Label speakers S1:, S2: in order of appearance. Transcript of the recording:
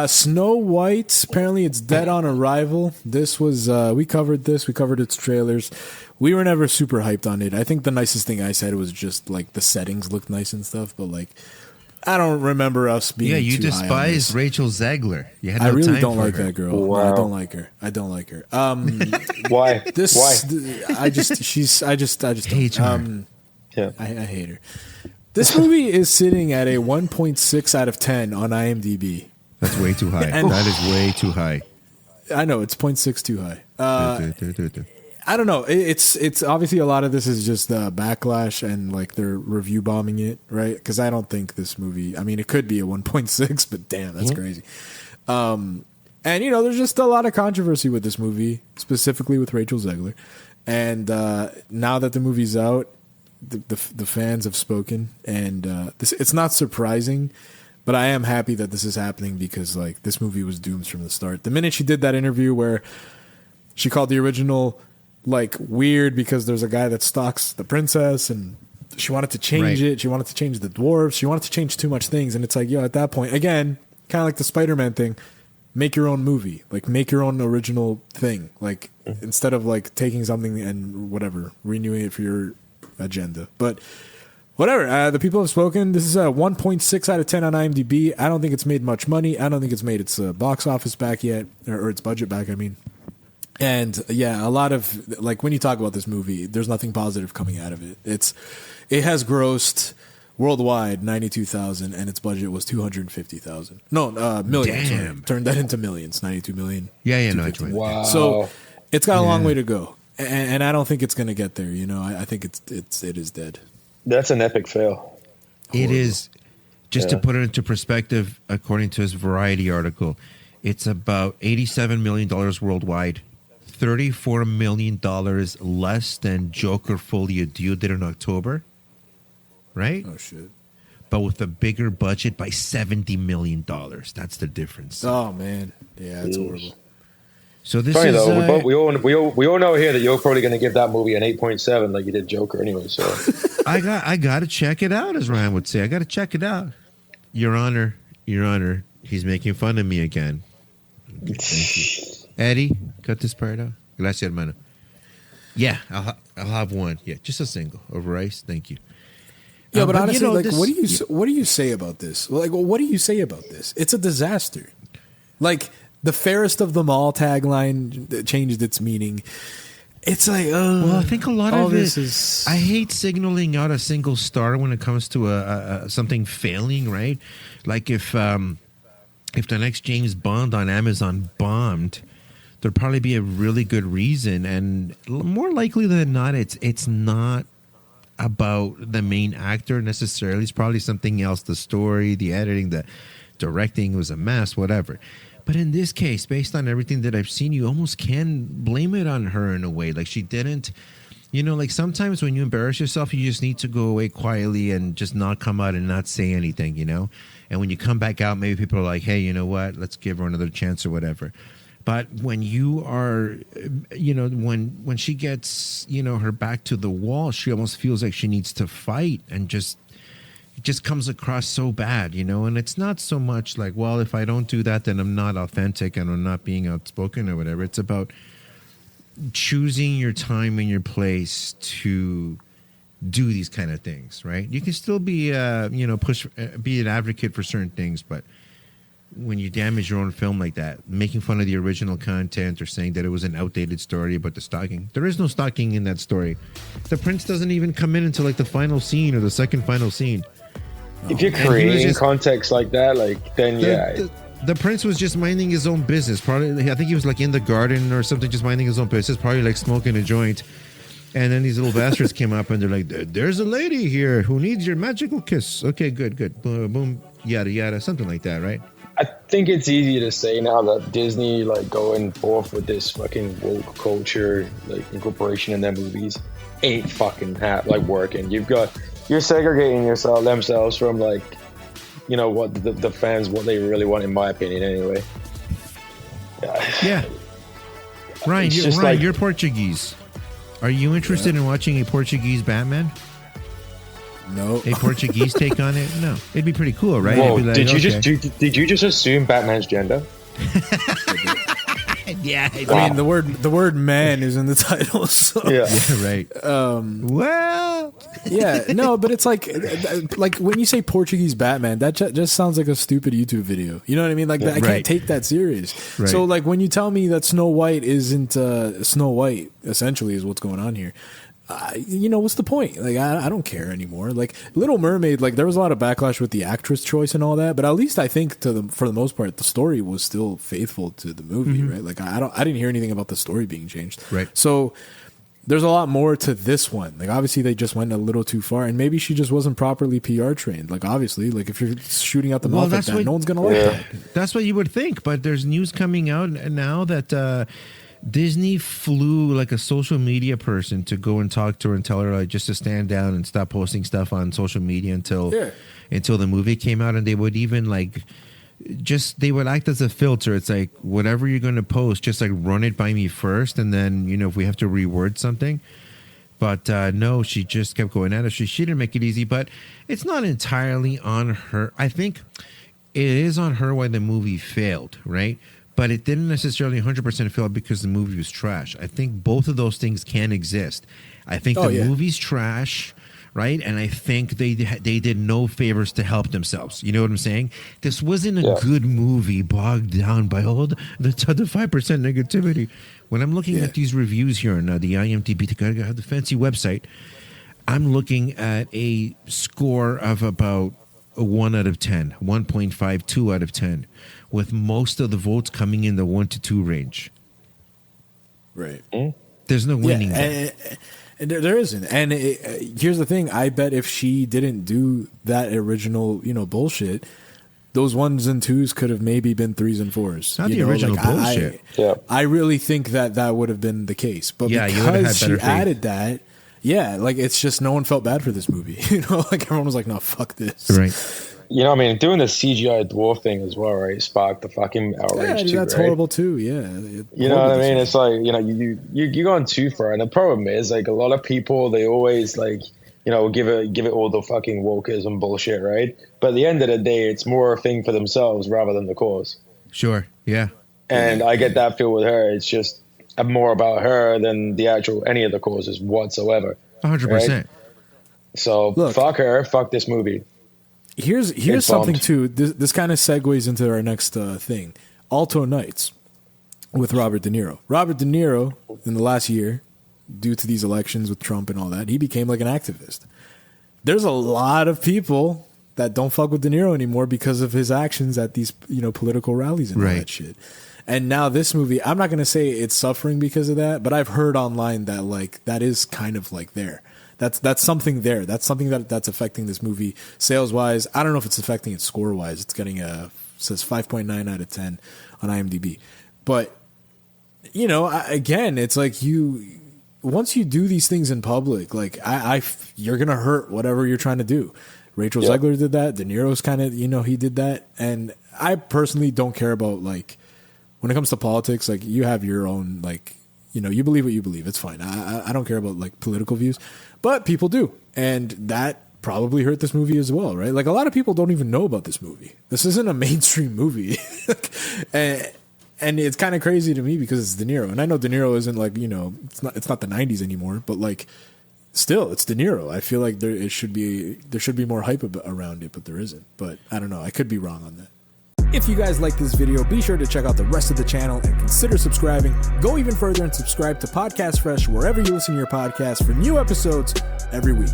S1: Snow White, apparently it's dead on arrival. This was, we covered its trailers. We were never super hyped on it. I think the nicest thing I said was just like the settings looked nice and stuff, but like, I don't remember us being
S2: Yeah, you
S1: too
S2: despise Rachel Zegler. You had no
S1: I really
S2: time
S1: don't
S2: for
S1: like
S2: her.
S1: that girl.
S3: Wow.
S1: No, I don't like her.
S3: Why?
S1: Why? I just
S2: Hate
S1: don't.
S3: Yeah.
S1: I hate her. This movie is sitting at a 1.6 out of 10 on IMDb.
S2: That's way too high.
S1: And-
S2: That is way too high.
S1: I know it's 0.6 too high. I don't know. It's obviously a lot of this is just the backlash and like they're review bombing it, right? Because I don't think this movie. I mean, it could be a 1.6, but damn, that's crazy. And you know, there's just a lot of controversy with this movie, specifically with Rachel Zegler. And now that the movie's out, the fans have spoken, and it's not surprising. But I am happy that this is happening because like this movie was doomed from the start. The minute she did that interview where she called the original like weird because there's a guy that stalks the princess and she wanted to change it. She wanted to change the dwarves. She wanted to change too much things. And it's like, yo, at that point, again, kind of like the Spider-Man thing, make your own movie, like make your own original thing. Like instead of like taking something and whatever, renewing it for your agenda. But whatever, the people have spoken. This is a 1.6 out of 10 on IMDb. I don't think it's made much money. I don't think it's made its box office back yet, or its budget back, I mean. And yeah, a lot of, like, when you talk about this movie, there's nothing positive coming out of it. It has grossed worldwide 92,000, and its budget was 250,000. No, million.
S2: Damn.
S1: Sorry. Turned that into millions, 92 million.
S2: Yeah, no, it's right.
S3: Wow.
S1: So it's got a long way to go. And I don't think it's going to get there, you know. I think it is dead.
S3: That's an epic fail.
S2: It is, just to put it into perspective, according to his Variety article, it's about $87 million worldwide, $34 million less than Joker Folie à Deux did in October, right?
S1: Oh, shit.
S2: But with a bigger budget by $70 million. That's the difference.
S1: Oh, man. Yeah, it's horrible.
S2: So this
S3: Funny
S2: is...
S3: though, we all know here that you're probably going to give that movie an 8.7 like you did Joker anyway. So
S2: I got to check it out, as Ryan would say. I got to check it out. Your Honor, he's making fun of me again. Okay, thank you. Eddie, cut this part out. Gracias, hermano. Yeah, I'll have one. Yeah, just a single over rice. Thank you.
S1: Yeah, but honestly,
S2: you know,
S1: like,
S2: this,
S1: what do you say about this? Like, what do you say about this? It's a disaster. Like, the fairest of them all tagline changed its meaning. It's like,
S2: well, I think a lot of
S1: this
S2: it
S1: is.
S2: I hate signaling out a single star when it comes to a something failing, right? Like if the next James Bond on Amazon bombed, there'd probably be a really good reason, and more likely than not, it's not about the main actor necessarily. It's probably something else. The story, the editing, the directing was a mess, whatever. But in this case, based on everything that I've seen, you almost can blame it on her in a way. Like, she didn't, you know, like sometimes when you embarrass yourself, you just need to go away quietly and just not come out and not say anything, you know? And when you come back out, maybe people are like, hey, you know what? Let's give her another chance or whatever. But when you are, you know, when she gets, you know, her back to the wall, she almost feels like she needs to fight, and it just comes across so bad, you know. And it's not so much like, well, if I don't do that, then I'm not authentic and I'm not being outspoken or whatever. It's about choosing your time and your place to do these kind of things, right? You can still be, you know, be an advocate for certain things, but when you damage your own film like that, making fun of the original content or saying that it was an outdated story about the stalking. There is no stalking in that story. The prince doesn't even come in until like the final scene or the second final scene.
S3: If you're creating context like that, like, then
S2: the prince was just minding his own business. Probably, I think he was like in the garden or something, just minding his own business, probably like smoking a joint. And then these little bastards came up and they're like, there's a lady here who needs your magical kiss. Okay, good. Boom, boom, yada, yada, something like that, right?
S3: I think it's easy to say now that Disney, like, going forth with this fucking woke culture, like, incorporation in their movies, ain't fucking working. You're segregating themselves from, like, you know, what the fans, what they really want, in my opinion, anyway.
S2: Yeah. Ryan, you're Portuguese. Are you interested in watching a Portuguese Batman?
S1: No.
S2: A Portuguese take on it? No. It'd be pretty cool, right?
S3: Whoa,
S2: It'd be like,
S3: did you just assume Batman's gender?
S2: Yeah.
S1: I mean, the word man is in the title. So.
S3: Yeah.
S2: Yeah, right. Well,
S1: Yeah, no, but it's like when you say Portuguese Batman, that just sounds like a stupid YouTube video. You know what I mean? Like I can't
S2: Right.
S1: take that serious.
S2: Right.
S1: So like when you tell me that Snow White isn't Snow White, essentially is what's going on here. You know, what's the point? Like I don't care anymore. Like Little Mermaid, like there was a lot of backlash with the actress choice and all that, but at least I think for the most part the story was still faithful to the movie, right? Like I didn't hear anything about the story being changed.
S2: Right.
S1: So there's a lot more to this one. Like obviously they just went a little too far, and maybe she just wasn't properly PR trained. Like obviously, like if you're shooting out the mouth like that, no one's gonna like that.
S2: That's what you would think, but there's news coming out now that Disney flew like a social media person to go and talk to her and tell her like just to stand down and stop posting stuff on social media until the movie came out, and they would even like they would act as a filter. It's like whatever you're going to post, just like run it by me first, and then if we have to reword something. But no, she just kept going at it. She didn't make it easy, but it's not entirely on her. I think it is on her why the movie failed, right? But it didn't necessarily 100% fail because the movie was trash. I think both of those things can exist. I think the movie's trash, right? And I think they did no favors to help themselves. You know what I'm saying? This wasn't a good movie bogged down by all the 5% negativity. When I'm looking at these reviews here on the IMDb, I have the fancy website, I'm looking at a score of about a 1 out of 10, 1.5, 2 out of 10. With most of the votes coming in the 1 to 2 range.
S1: Right.
S2: There's no winning there.
S1: And there isn't. And here's the thing. I bet if she didn't do that original, bullshit, those 1s and 2s could have maybe been 3s and 4s.
S2: Not the original bullshit.
S1: I really think that would have been the case. But because she added that, like it's just no one felt bad for this movie. Like everyone was like, no, fuck this.
S2: Right.
S3: I mean, doing the CGI dwarf thing as well, right? Sparked the fucking outrage too,
S1: that's
S3: right?
S1: horrible too. Yeah,
S3: you know what I mean? It's like you're going too far, and the problem is like a lot of people they always like give it all the fucking wokeism bullshit, right? But at the end of the day, it's more a thing for themselves rather than the cause.
S2: Sure. Yeah.
S3: And I get that feel with her. It's just more about her than the actual any of the causes whatsoever.
S2: 100%.
S3: Right? So look, fuck her. Fuck this movie.
S1: Here's something too. This kind of segues into our next thing. Alto Nights with Robert De Niro. Robert De Niro in the last year, due to these elections with Trump and all that, he became like an activist. There's a lot of people that don't fuck with De Niro anymore because of his actions at these political rallies and all that shit. And now this movie, I'm not going to say it's suffering because of that, but I've heard online that like that is kind of like there. That's something there. That's something that's affecting this movie sales wise. I don't know if it's affecting it score wise. It's getting says 5.9 out of 10 on IMDb. But again, it's like once you do these things in public, like you're gonna hurt whatever you're trying to do. Rachel Zegler did that. De Niro's kind of he did that, and I personally don't care about like when it comes to politics. Like you have your own like. You believe what you believe. It's fine. I don't care about like political views, but people do. And that probably hurt this movie as well, right? Like a lot of people don't even know about this movie. This isn't a mainstream movie. And it's kind of crazy to me because it's De Niro. And I know De Niro isn't like, it's not the 90s anymore, but like still it's De Niro. I feel like there should be more hype around it, but there isn't. But I don't know. I could be wrong on that. If you guys like this video, be sure to check out the rest of the channel and consider subscribing. Go even further and subscribe to Podcast Fresh wherever you listen to your podcasts for new episodes every week.